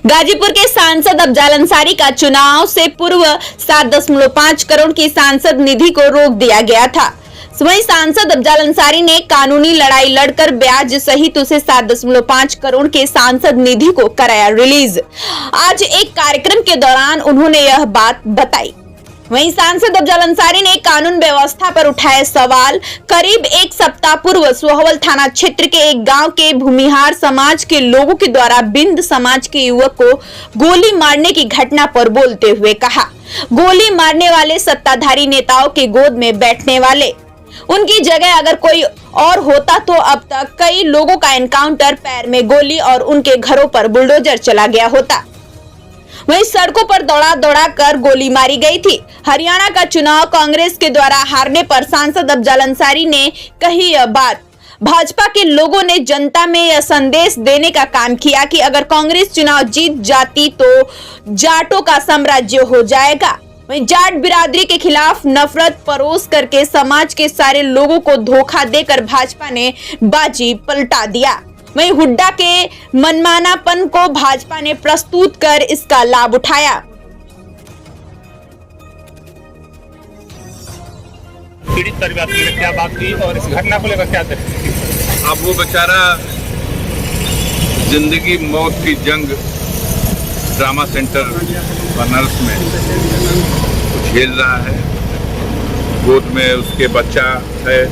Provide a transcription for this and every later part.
गाजीपुर के सांसद अफजाल अंसारी का चुनाव से पूर्व 7.5 करोड़ की सांसद निधि को रोक दिया गया था। वहीं सांसद अफजाल अंसारी ने कानूनी लड़ाई लड़कर ब्याज सहित उसे 7.5 करोड़ के सांसद निधि को कराया रिलीज। आज एक कार्यक्रम के दौरान उन्होंने यह बात बताई। वहीं सांसद अफजाल अंसारी ने कानून व्यवस्था पर उठाए सवाल। करीब एक सप्ताह पूर्व सोहवल थाना क्षेत्र के एक गांव के भूमिहार समाज के लोगों के द्वारा बिंद समाज के युवक को गोली मारने की घटना पर बोलते हुए कहा, गोली मारने वाले सत्ताधारी नेताओं के गोद में बैठने वाले, उनकी जगह अगर कोई और होता तो अब तक कई लोगों का एनकाउंटर, पैर में गोली और उनके घरों पर बुलडोजर चला गया होता। वहीं सड़कों पर दौड़ा दौड़ा कर गोली मारी गई थी। हरियाणा का चुनाव कांग्रेस के द्वारा हारने पर सांसद अफजाल अंसारी ने कही यह बात। भाजपा के लोगों ने जनता में यह संदेश देने का काम किया कि अगर कांग्रेस चुनाव जीत जाती तो जाटों का साम्राज्य हो जाएगा। वहीं जाट बिरादरी के खिलाफ नफरत परोस करके समाज के सारे लोगों को धोखा देकर भाजपा ने बाजी पलटा दिया। वहीं हुड्डा के मनमानापन को भाजपा ने प्रस्तुत कर इसका लाभ उठाया। पीड़ित परिवार ने क्या बात की और इस घटना को लेकर क्या करें? अब वो बेचारा जिंदगी मौत की जंग ड्रामा सेंटर बनारस में झेल रहा है। गोद में उसके बच्चा है,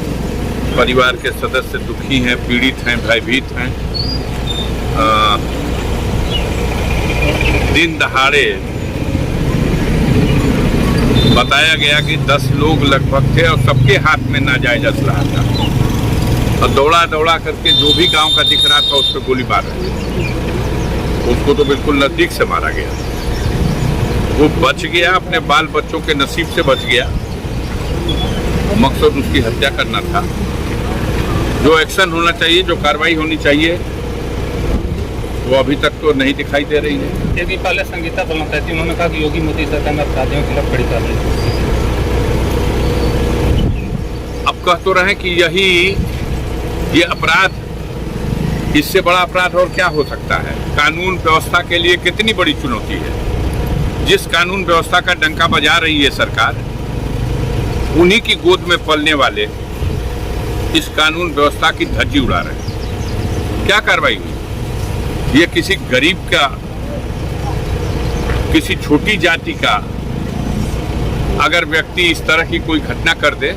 परिवार के सदस्य दुखी हैं, पीड़ित हैं, भयभीत हैं। दिन दहाड़े बताया गया कि 10 लोग लगभग थे और सबके हाथ में नाजायज असलहा था और दौड़ा दौड़ा करके जो भी गांव का दिख रहा था उस पर गोली मार रहे थे। उसको तो बिल्कुल नजदीक से मारा गया। वो बच गया, अपने बाल बच्चों के नसीब से बच गया। मकसद उसकी हत्या करना था। जो एक्शन होना चाहिए, जो कार्रवाई होनी चाहिए, वो अभी तक तो नहीं दिखाई दे रही है। ये भी पहले संगीता बलवंत थी, उन्होंने कहा कि योगी मोदी सरकार ने अपराधियों के खिलाफ कड़ी कार्रवाई। अब कह तो रहे कि ये अपराध, इससे बड़ा अपराध और क्या हो सकता है। कानून व्यवस्था के लिए कितनी बड़ी चुनौती है। जिस कानून व्यवस्था का डंका बजा रही है सरकार, उन्हीं की गोद में पलने वाले इस कानून व्यवस्था की धज्जी उड़ा रहे हैं। क्या कार्रवाई हुई? ये किसी गरीब का, किसी छोटी जाति का अगर व्यक्ति इस तरह की कोई घटना कर दे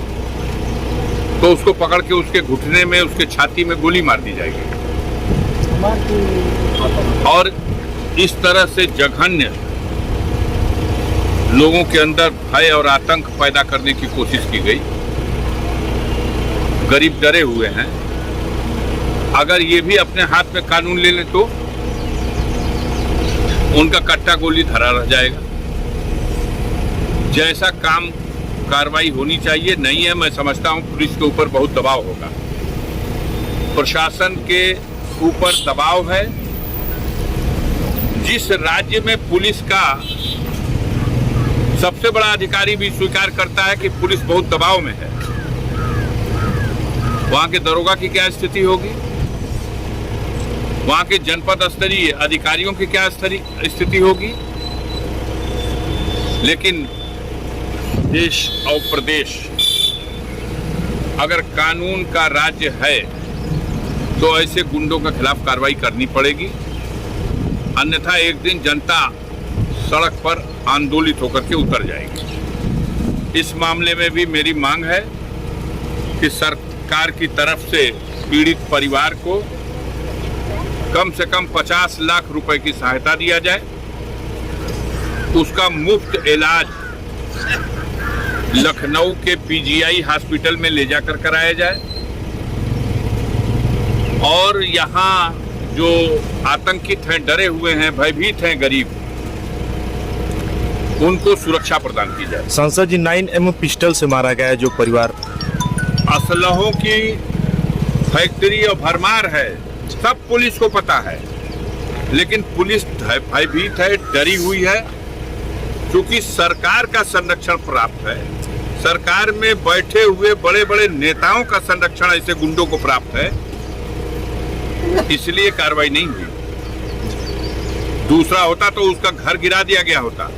तो उसको पकड़ के उसके घुटने में, उसके छाती में गोली मार दी जाएगी। और इस तरह से जघन्य लोगों के अंदर भय और आतंक पैदा करने की कोशिश की गई। गरीब डरे हुए हैं। अगर ये भी अपने हाथ में कानून ले ले तो उनका कट्टा गोली धरा रह जाएगा। जैसा काम कार्रवाई होनी चाहिए नहीं है। मैं समझता हूं पुलिस के ऊपर बहुत दबाव होगा, प्रशासन के ऊपर दबाव है। जिस राज्य में पुलिस का सबसे बड़ा अधिकारी भी स्वीकार करता है कि पुलिस बहुत दबाव में है, वहां के दरोगा की क्या स्थिति होगी, वहां के जनपद स्तरीय अधिकारियों की क्या स्थिति होगी। लेकिन देश और प्रदेश अगर कानून का राज्य है तो ऐसे गुंडों के खिलाफ कार्रवाई करनी पड़ेगी। अन्यथा एक दिन जनता सड़क पर आंदोलित होकर के उतर जाएगी। इस मामले में भी मेरी मांग है कि सरकार की तरफ से पीड़ित परिवार को कम से कम 50 लाख रुपए की सहायता दिया जाए। उसका मुफ्त इलाज लखनऊ के पीजीआई हॉस्पिटल में ले जाकर कराया जाए और यहाँ जो आतंकित हैं, डरे हुए हैं, भयभीत हैं गरीब, उनको सुरक्षा प्रदान की जाए। सांसद जी 9mm पिस्टल से मारा गया है जो परिवार। असलहों की फैक्ट्री और भरमार है, सब पुलिस को पता है, लेकिन पुलिस भयभीत है, डरी हुई है। क्योंकि सरकार का संरक्षण प्राप्त है, सरकार में बैठे हुए बड़े बड़े नेताओं का संरक्षण ऐसे गुंडों को प्राप्त है, इसलिए कार्रवाई नहीं हुई। दूसरा होता तो उसका घर गिरा दिया गया होता।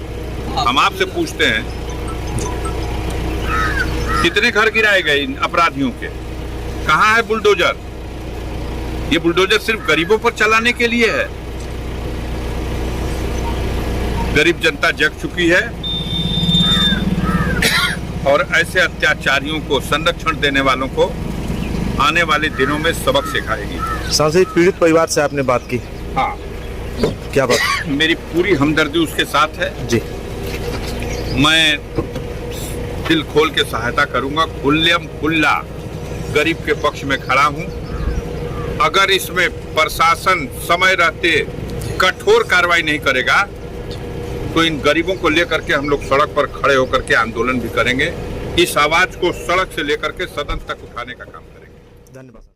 हम आपसे पूछते हैं कितने घर गिराए गए इन अपराधियों के? कहाँ है बुलडोजर? ये बुलडोजर सिर्फ गरीबों पर चलाने के लिए है। गरीब जनता जग चुकी है और ऐसे अत्याचारियों को संरक्षण देने वालों को आने वाले दिनों में सबक सिखाएगी। सांसद, पीड़ित परिवार से आपने बात की, हाँ, क्या बात? मेरी पूरी हमदर्दी उसके साथ है जी। मैं दिल खोल के सहायता करूंगा, खुल्ला गरीब के पक्ष में खड़ा हूं। अगर इसमें प्रशासन समय रहते कठोर कार्रवाई नहीं करेगा तो इन गरीबों को लेकर के हम लोग सड़क पर खड़े होकर के आंदोलन भी करेंगे। इस आवाज को सड़क से लेकर के सदन तक उठाने का काम करेंगे। धन्यवाद।